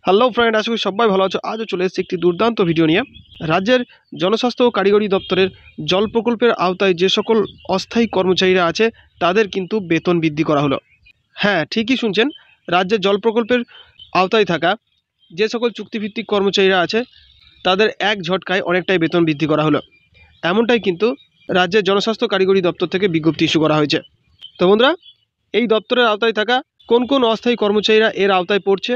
Hello friend, আশা করি সবাই ভালো আছো। আজও চলে এসেছি একটি দুর্দান্ত ভিডিও নিয়ে। রাজ্যের জনস্বাস্থ্য ও কারিগরি দপ্তরের জল প্রকল্পের আওতায় যে সকল অস্থায়ী কর্মচারীরা আছে তাদের কিন্তু বেতন বৃদ্ধি করা হলো। হ্যাঁ, ঠিকই শুনছেন, রাজ্যের জল প্রকল্পের আওতায় থাকা যে সকল চুক্তিভিত্তিক কর্মচারীরা আছে তাদের এক ঝটকায় অনেকটাই বেতন বৃদ্ধি করা হলো। এমনটাই কিন্তু রাজ্যের জনস্বাস্থ্য কারিগরি দপ্তর থেকে বিজ্ঞপ্তি ইস্যু করা হয়েছে। তো বন্ধুরা, এই দপ্তরের আওতায় থাকা কোন কোন অস্থায়ী কর্মচারীরা এর আওতায় পড়ছে,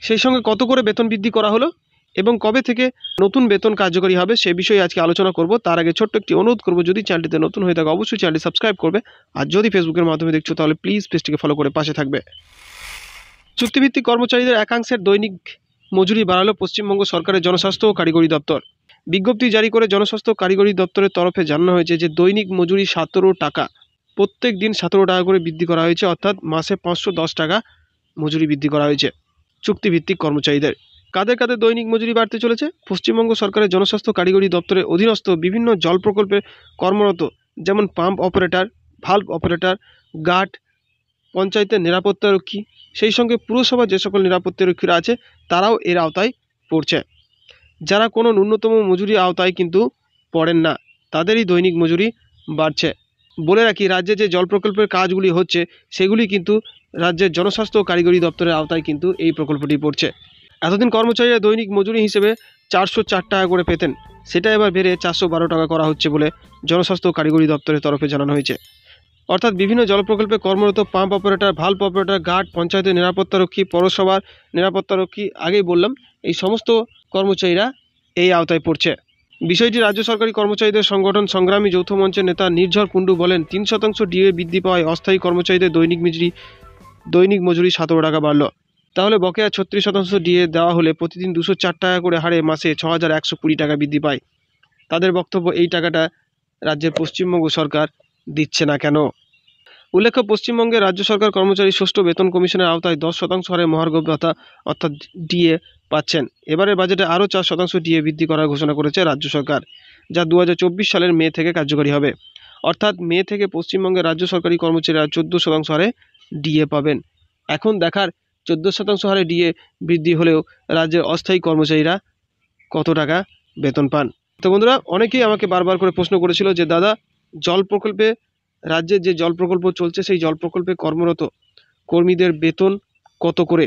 সেই সঙ্গে কত করে বেতন বৃদ্ধি করা হলো এবং কবে থেকে নতুন বেতন কার্যকরী হবে সে বিষয়ে আজকে আলোচনা করব। তার আগে ছোট্ট একটি অনুরোধ করব, যদি চ্যানেলটিতে নতুন হয়ে থাকে অবশ্যই চ্যানেলটি সাবস্ক্রাইব করবে, আর যদি ফেসবুকের মাধ্যমে দেখছো তাহলে প্লিজ পেজটিকে ফলো করে পাশে থাকবে। চুক্তিভিত্তিক কর্মচারীদের একাংশের দৈনিক মজুরি বাড়ালো পশ্চিমবঙ্গ সরকারের জনস্বাস্থ্য ও কারিগরি দপ্তর। বিজ্ঞপ্তি জারি করে জনস্বাস্থ্য কারিগরি দপ্তরের তরফে জানানো হয়েছে যে দৈনিক মজুরি 17 টাকা, প্রত্যেক দিন 17 টাকা করে বৃদ্ধি করা হয়েছে, অর্থাৎ মাসে 510 টাকা মজুরি বৃদ্ধি করা হয়েছে চুক্তিভিত্তিক কর্মচারীদের। কাদের কাদের দৈনিক মজুরি বাড়তে চলেছে? পশ্চিমবঙ্গ সরকারের জনস্বাস্থ্য কারিগরি দপ্তরের অধীনস্থ বিভিন্ন জল প্রকল্পে কর্মরত, যেমন pump operator, valve operator, guard, পঞ্চায়েতের নিরাপত্তারক্ষী, সেই সঙ্গে পুরসভার যে সকল নিরাপত্তারক্ষীরা আছে তারাও এর আওতায় পড়ছে। যারা কোনো ন্যূনতম মজুরি আওতায় কিন্তু পড়েন না তাদেরই দৈনিক মজুরি বাড়ছে। বলে রাখি, রাজ্যে যে জল প্রকল্পের কাজগুলি হচ্ছে সেগুলি কিন্তু রাজ্যের জনস্বাস্থ্য কারিগরি দপ্তরের আওতায় কিন্তু এই প্রকল্পটি পড়ছে। এতদিন কর্মচারীরা দৈনিক মজুরি হিসেবে 404 টাকা করে পেতেন, সেটা এবার বেড়ে 412 টাকা করা হচ্ছে বলে জনস্বাস্থ্য কারিগরি দপ্তরের তরফে জানানো হয়েছে। অর্থাৎ বিভিন্ন জল প্রকল্পে কর্মরত pump operator, valve operator, guard, পঞ্চায়েতের নিরাপত্তারক্ষী, পৌরসভার নিরাপত্তারক্ষী, আগেই বললাম, এই সমস্ত কর্মচারীরা এই আওতায় পড়ছে। বিষয়টি রাজ্য সরকারি কর্মচারীদের সংগঠন সংগ্রামী যৌথ মঞ্চের নেতা নির্ঝর কুণ্ডু বলেন, 3% ডিএ বৃদ্ধি পাওয়ায় অস্থায়ী কর্মচারীদের দৈনিক মজুরি 17 টাকা বাড়ল। তাহলে বকেয়া 36% ডিএ দেওয়া হলে প্রতিদিন 204 টাকা করে হারে মাসে 6120 টাকা বৃদ্ধি পায়। তাদের বক্তব্য, এই টাকাটা রাজ্যের পশ্চিমবঙ্গ সরকার দিচ্ছে না কেন? উল্লেখ্য, পশ্চিমবঙ্গের রাজ্য সরকার কর্মচারী ষষ্ঠ বেতন কমিশনের আওতায় 10% হারে মহার্ঘ ভাতা অর্থাৎ ডিএ পাচ্ছেন। এবারের বাজেটে আরও 4% ডিএ বৃদ্ধি করার ঘোষণা করেছে রাজ্য সরকার, যা 2024 সালের মে থেকে কার্যকরী হবে। অর্থাৎ মে থেকে পশ্চিমবঙ্গের রাজ্য সরকারি কর্মচারীরা 14% হারে ডিএ পাবেন। এখন দেখার 14% হারে ডিএ বৃদ্ধি হলেও রাজ্যের অস্থায়ী কর্মচারীরা কত টাকা বেতন পান। তো বন্ধুরা, অনেকেই আমাকে বারবার করে প্রশ্ন করেছিল যে দাদা, জল প্রকল্পে, রাজ্যের যে জল প্রকল্প চলছে সেই জল প্রকল্পে কর্মরত কর্মীদের বেতন কত করে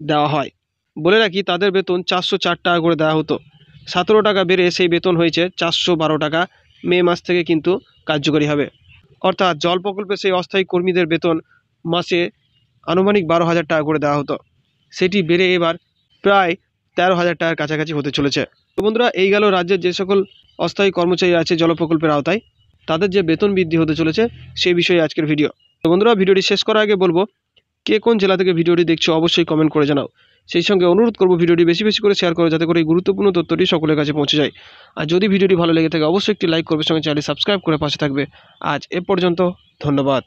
দেওয়া হয়? বলে রাখি, তাদের বেতন 404 টাকা করে দেওয়া হতো, 17 টাকা বেড়ে সেই বেতন হয়েছে 412 টাকা। মে মাস থেকে কিন্তু কার্যকরী হবে। অর্থাৎ জল প্রকল্পে সেই অস্থায়ী কর্মীদের বেতন মাসে আনুমানিক 12,000 টাকা করে দেওয়া হতো, সেটি বেড়ে এবার প্রায় 13,000 টাকার কাছাকাছি হতে চলেছে। তো বন্ধুরা, এই গেল রাজ্যের যে সকল অস্থায়ী কর্মচারী আছে জল প্রকল্পের আওতায় তাদের যে বেতন বৃদ্ধি হতে চলেছে সেই বিষয়ে আজকের ভিডিও। তো বন্ধুরা, ভিডিওটি শেষ করার আগে বলবো, কে কোন জেলা থেকে ভিডিওটি দেখছো অবশ্যই কমেন্ট করে জানাও। সেই সঙ্গে অনুরোধ করবো ভিডিওটি বেশি বেশি করে শেয়ার করো, যাতে করে এই গুরুত্বপূর্ণ তথ্যটি সকলের কাছে পৌঁছে যায়। আর যদি ভিডিওটি ভালো লেগে থাকে অবশ্যই একটি লাইক করবে, সঙ্গে চ্যানেলটি সাবস্ক্রাইব করে পাশে থাকবে। আজ এ পর্যন্ত, ধন্যবাদ।